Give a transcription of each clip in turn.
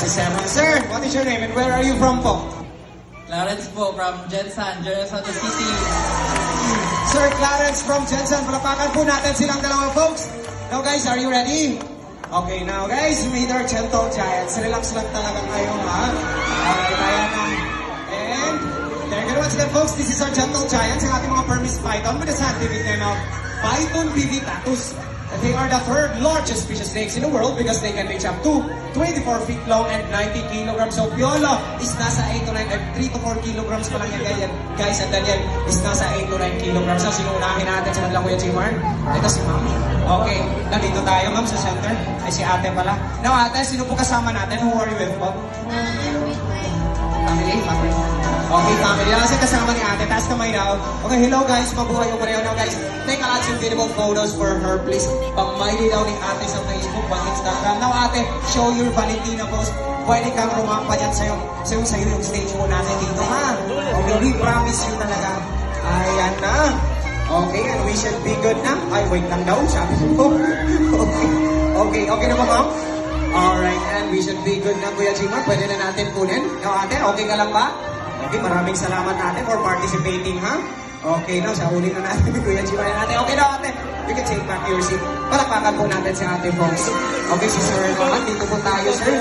si Sir. Sir, what is your name and where are you from po? Clarence po from Jensan, Jensan City. Sir Clarence from Jensen, palapakan po natin silang dalawa folks. Now guys, are you ready? Okay, now guys, meet our gentle giants. Relax lang talaga kayo, ha? Alright, ayan na. And, there you go, watch them folks. This is our gentle giants, ang ating mga Burmese python with a scientific name of Python vivipatus. And they are the third largest species snakes in the world because they can reach up to 24 feet long and 90 kilograms. So Piolo is nasa 8 to 9, 3 to 4 kilograms pa lang yan, guys. And Daniel is nasa 8 to 9 kilograms. So sinuunahin natin sa kanila Kuya Jimar. Ito si Ma'am. Okay, nandito tayo Ma'am sa center. Ay si ate pala. Now ate, sino po kasama natin? Who are you with po? Family? Family. Okay, family. Kasi kasama ni ate. Taas kamay daw. Okay, hello guys. Mabuhay ko pareho. Now guys, take a lot of beautiful photos for her, please. Pang-miley daw ni ate sa Facebook, pang Instagram. Now ate, show your Valentina post. Pwede kang rumampa dyan sa'yo yung stage mo natin dito, ha? Okay, we promise you talaga. Ayan na. Okay, and we should be good na. Ay, wait lang daw. Sabi ko. Okay na ba, ma'am? Alright, and we should be good na, Kuya Jimar. Pwede na natin kunin. Now ate, okay ka lang ba? Okay, maraming salamat ate for participating, ha? Okay, no, sa uli na natin, Kuya Jimar natin. Okay na ate, you can take back your seat. Palakpakan po natin si ate folks. Okay, si Sir naman, dito po tayo, sir.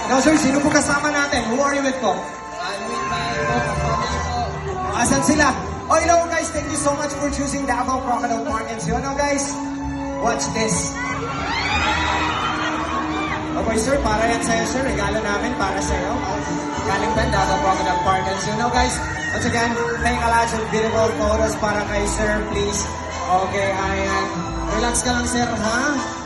Now sir, sino po kasama natin? Who are you with po? I'm with my family po. Asan sila? Oh, hello guys, thank you so much for choosing Davao Crocodile Park. And so, ano guys, watch this. Okay sir, para yan sa'yo sir, regalo namin para sa'yo. Galing pa Davao Crocodile Park. And so, no guys, once again, take a lot of beautiful photos para kay sir, please. Okay, ayan. Relax ka lang sir, ha?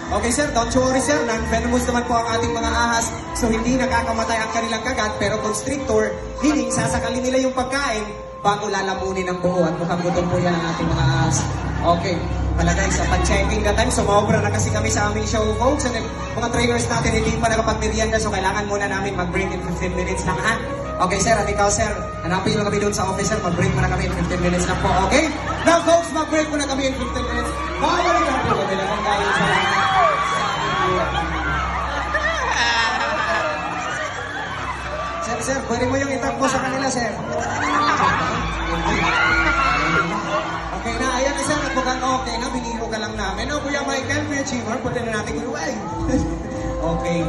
Okay sir, don't you worry sir, non-venomous naman po ang ating mga ahas. So hindi nakakamatay ang kanilang kagat, pero constrictor, meaning sasakalin nila yung pagkain bago lalamunin ang buo at mukhang gutom po yan ang ating mga ahas. Okay, pala guys, sa pag-checking na time, sumobra na kasi kami sa aming show folks. And mga trainers natin hindi pa nakapag-merienda, so kailangan muna namin mag-break in 15 minutes lang, ha? Okay sir, at ikaw sir, hanapin nyo kami doon sa office sir, mag-break muna kami in 15 minutes lang po, okay? Now folks, mag-break muna kami in 15 minutes. Babalik lang po kami lang tayo sa Sir, pwede mo yung itakbo sa kanila, sir. Okay na, ayan na sir, nagbukan okay na, biniro ka lang namin. O, Kuya Michael, Kuya Jimar, pwede na natin guluway. Okay.